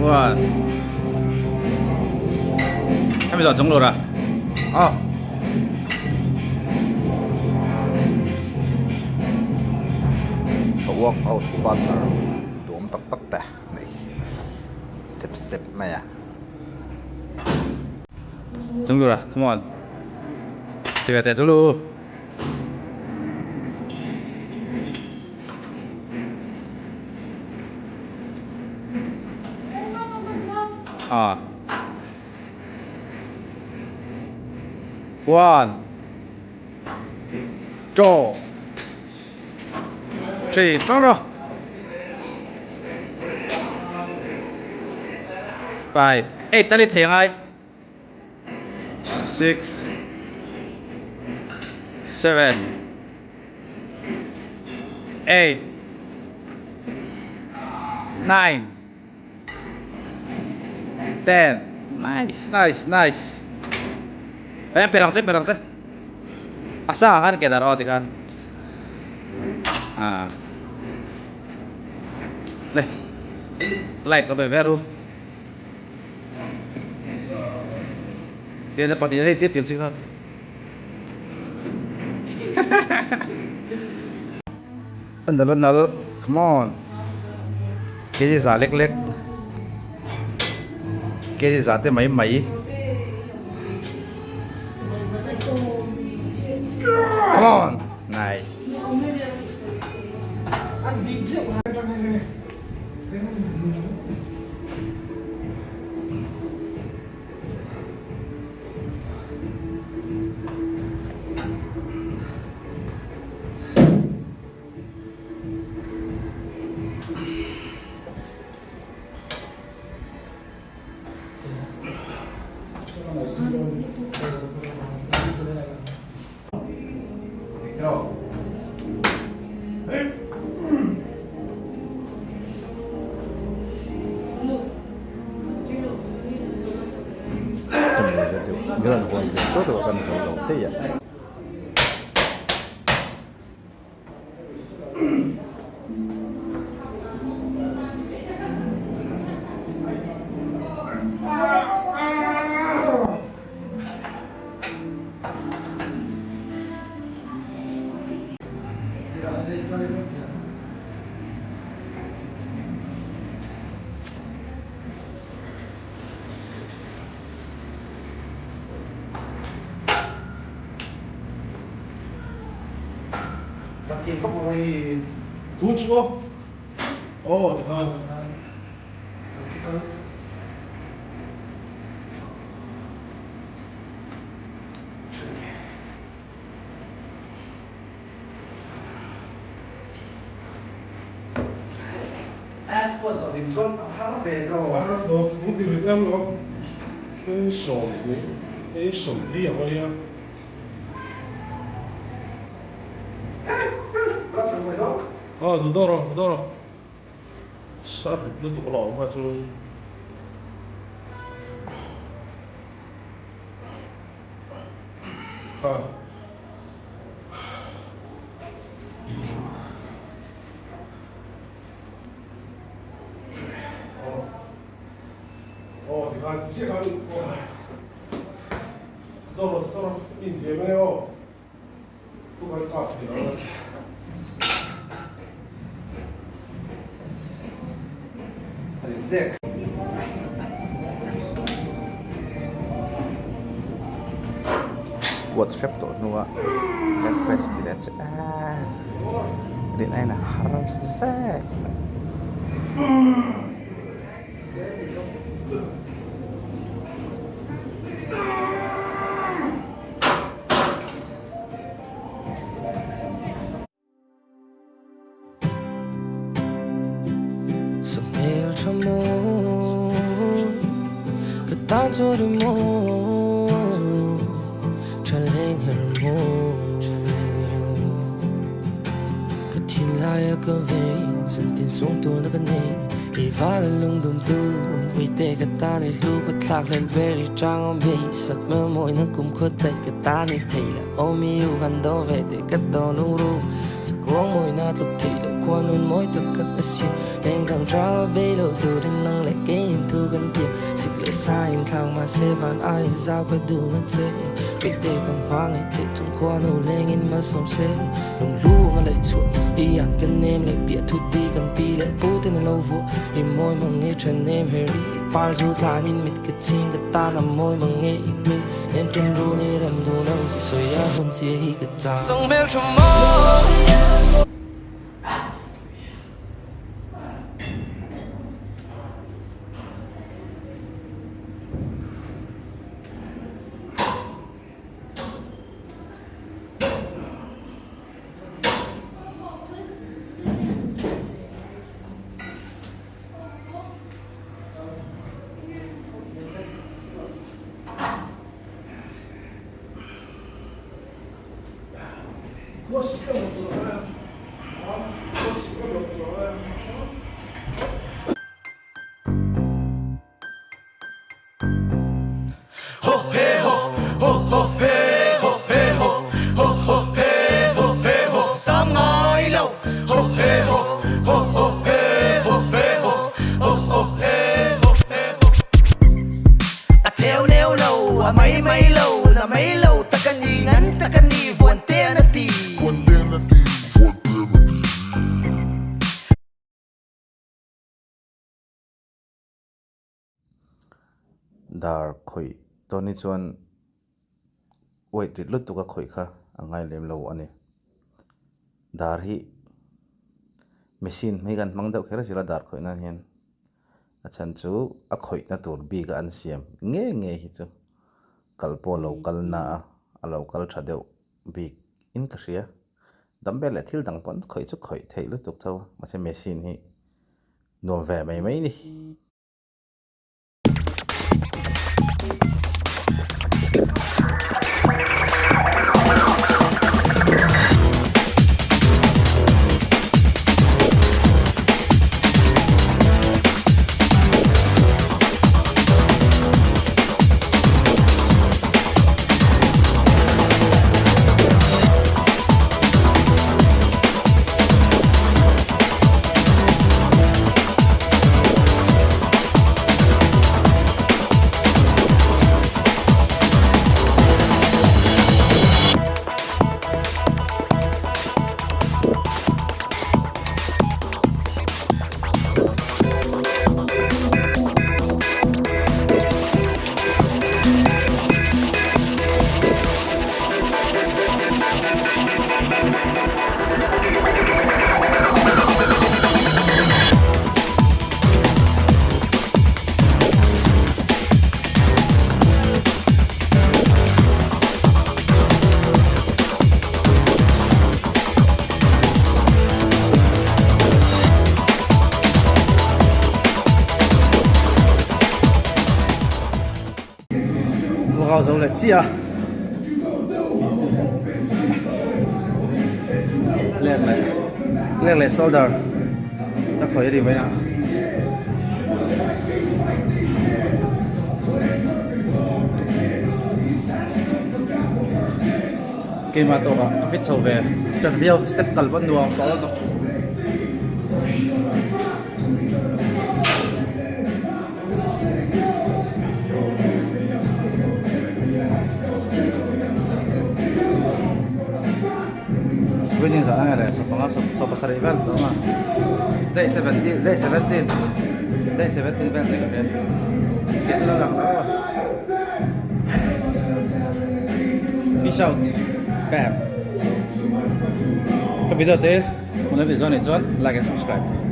One. Bây giờ chống lột à? Walk out partner tuom tak tak ta này step mày à Chống lột à? Come on. Thì phải chống lột. One. Two. Three. Go. 5. 8. Tali thiền ai. 6. 7. 8. 9. 10. Nice. Ayan, perang sih. Asa kan kita roti kan. Nih. Light lebih baru. Dia dapat dia tiếp sih kan. Bener, come on. Cái gì giả lếch. Cái gì giả tới mấy. Come on. Nice. Gran buon todo kan so lo te ya Thì không phải tú chúa As was of in front of how big harap do cũng tìm em lo cái sổ đi ở đây Dudoro. Sabe, tudo lá, mas o thì là chia ra Dudoro, in দিয়ে মানে ও তো কাট কাট দিল Zek squat trap to nuwa that quest that's cái này là haram set ta cho đi mô trở lên hơn mô cái thiên lai ở cơ về dần tiền xuống tua nó cái này kỳ vả lên lưng đùm tu vì tê cái ta này lưu cái thạc lên bê trang ông bê sắc mơ môi nó cũng khuất tay cái ta này thấy là ôm yêu hắn đâu về để cái đó nung ru sắc uống môi nát lúc thì qua nun mối tất cả asi đèn thằng trao bê lộ từ đến năng lại cái hình thu gần tiền xịt lệ sai hình thằng mà xe van ai giao cái đủ nó thế biết để cầm hoa ngày chạy trong qua nổ lên in mà sống xe nông lúa mà lại chuột y ăn cần em lại bịa thu đi cần pi lại bố tên lâu vụ y môi mà nghe chân em Harry par dù thà nhìn mít cái chinh cái ta nằm môi mà nghe im mi em tên ru này rầm đồ nâng thì xoay á hôn chia hi cái ta sông bel trong mơ 그거 시간 못 들어가요. 그거 시간 못 들어가요. mấy lâu là mấy lâu ta cần gì ngắn ta cần đi vuồn te nó tì dar khoi toni chuan wait rit lut tuka khoi kha angai lem lo ani dar hi machine mai gan mang deuh khera sila dar khoi na hian a chan chu a khoi na tur bi ga an siam nge nge hi chu kalpo local na a local tha deuh bi in ka ria dambe le thil dang pon khoi chu khoi thei lut tuk tho ma se machine hi nuam ve mai mai ni Vào dấu là chi à? Lên lại solder. Ta khỏi đi vậy nào? Cái mà tôi bảo fit sầu về, trần phiêu step tần vẫn đùa đó là winning sa lang ada so pasar event tama day 17 event okay dito na lang ako peace out bam cái video te muna video này chọn like and subscribe